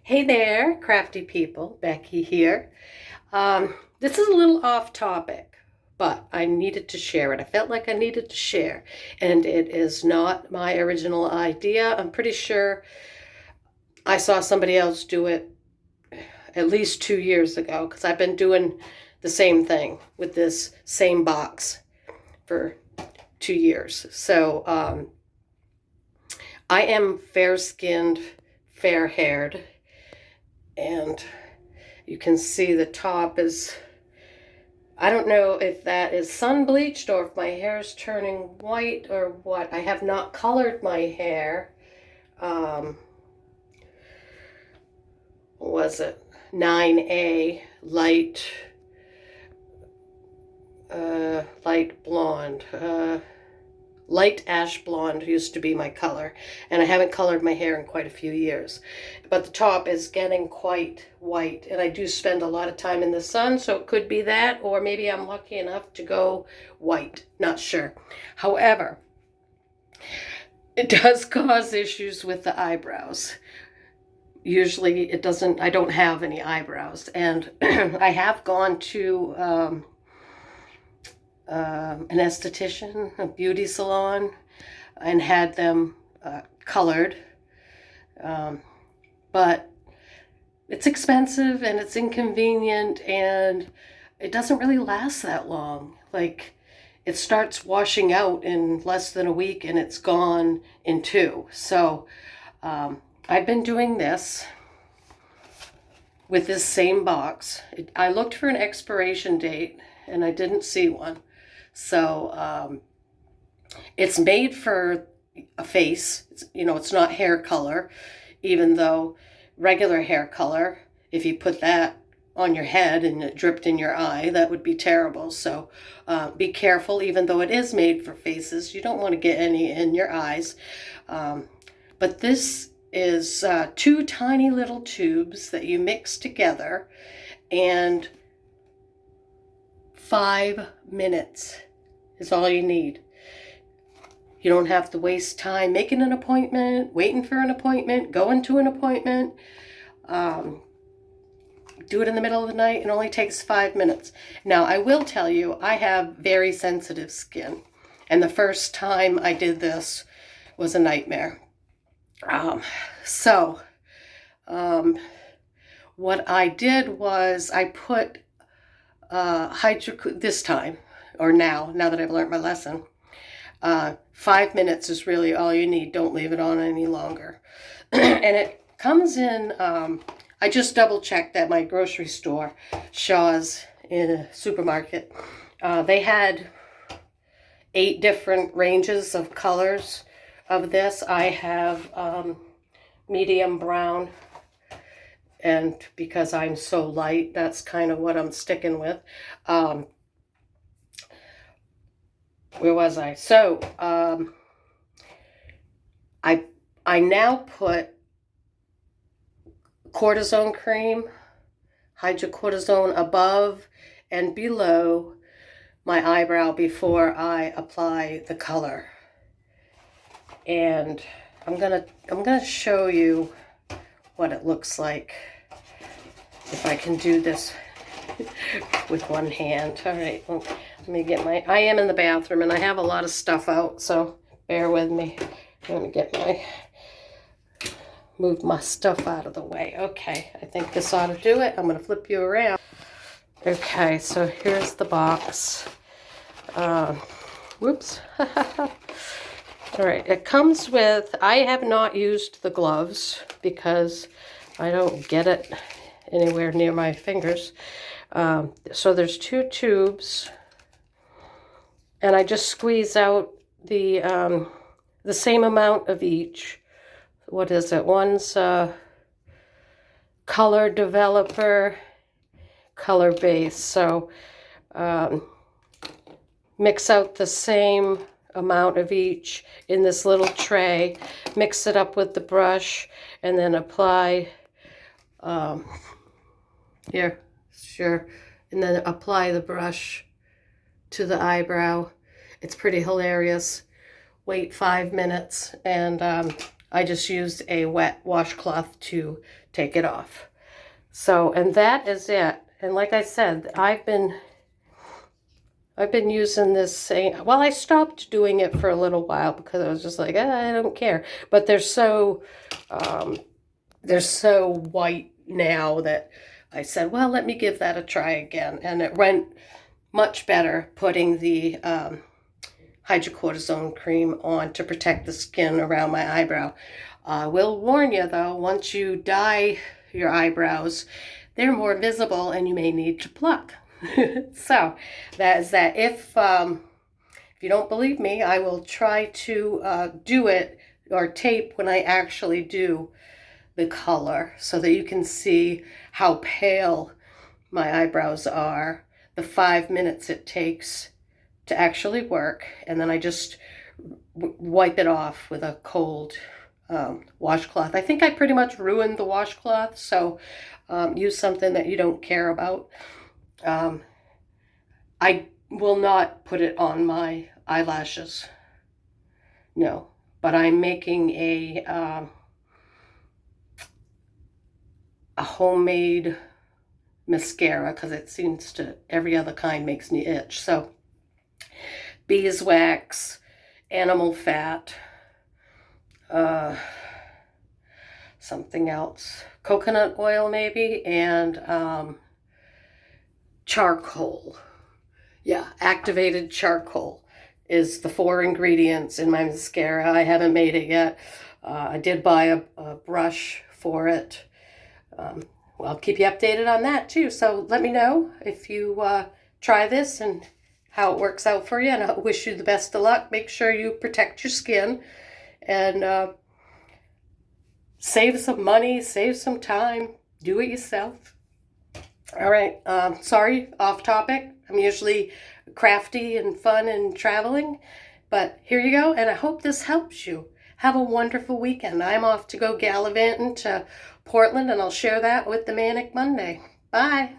Hey there, crafty people. Becky here. This is a little off topic, but I needed to share it. I felt like I needed to share, and it is not my original idea. I'm pretty sure I saw somebody else do it at least 2 years ago because I've been doing the same thing with this same box for 2 years. So I am fair-skinned, fair-haired, and you can see the top is, I don't know if that is sun bleached or if my hair is turning white or what. I have not colored my hair. What was it? 9A light blonde. Light ash blonde used to be my color, and I haven't colored my hair in quite a few years. But the top is getting quite white, and I do spend a lot of time in the sun, so it could be that, or maybe I'm lucky enough to go white. Not sure. However, it does cause issues with the eyebrows. Usually it doesn't, I don't have any eyebrows, and I have gone to an esthetician, a beauty salon, and had them colored. But it's expensive and it's inconvenient and it doesn't really last that long. Like, it starts washing out in less than a week and it's gone in 2. So I've been doing this with this same box. I looked for an expiration date and I didn't see one. So it's made for a face. It's not hair color, even though regular hair color, if you put that on your head and it dripped in your eye, that would be terrible. So be careful, even though it is made for faces. You don't want to get any in your eyes. But this is 2 tiny little tubes that you mix together, and 5 minutes is all you need. You don't have to waste time making an appointment, waiting for an appointment, going to an appointment. Do it in the middle of the night. It only takes 5 minutes. Now, I will tell you, I have very sensitive skin, and the first time I did this was a nightmare. What I did was I put this time, or now that I've learned my lesson, 5 minutes is really all you need. Don't leave it on any longer. And it comes in, I just double checked at my grocery store, Shaw's, in a supermarket. They had 8 different ranges of colors of this. I have medium brown, and because I'm so light, that's kind of what I'm sticking with. Where was I? So I now put cortisone cream, hydrocortisone above and below my eyebrow before I apply the color. And I'm gonna show you what it looks like if I can do this with one hand. All right, well, let me get I am in the bathroom and I have a lot of stuff out, so bear with me. I'm gonna move my stuff out of the way. Okay, I think this ought to do it. I'm gonna flip you around. Okay, so here's the box. Whoops. All right, it comes with, I have not used the gloves because I don't get it anywhere near my fingers. So there's 2 tubes, and I just squeeze out the same amount of each. What is it? One's color developer, color base. So mix out the same amount of each in this little tray, mix it up with the brush, and then apply here, sure, and then apply the brush to the eyebrow. It's pretty hilarious. Wait 5 minutes, and I just used a wet washcloth to take it off. So, and that is it. And like I said, I've been using this same, well, I stopped doing it for a little while because I was just like, I don't care. But they're so white now that I said, well, let me give that a try again. And it went much better putting the hydrocortisone cream on to protect the skin around my eyebrow. I will warn you though, once you dye your eyebrows, they're more visible and you may need to pluck. So that is that. If you don't believe me, I will try to do it or tape when I actually do the color so that you can see how pale my eyebrows are, the 5 minutes it takes to actually work, and then I just wipe it off with a cold washcloth. I think I pretty much ruined the washcloth, so use something that you don't care about. I will not put it on my eyelashes, no, but I'm making a homemade mascara because it seems to, every other kind makes me itch. So beeswax, animal fat, something else, coconut oil maybe, and charcoal. Yeah, activated charcoal is the 4 ingredients in my mascara. I haven't made it yet. I did buy a brush for it. Well, I'll keep you updated on that too. So let me know if you try this and how it works out for you. And I wish you the best of luck. Make sure you protect your skin and save some money, save some time, do it yourself. All right, sorry, off topic. I'm usually crafty and fun and traveling, but here you go, and I hope this helps you. Have a wonderful weekend. I'm off to go gallivanting to Portland, and I'll share that with the Manic Monday. Bye.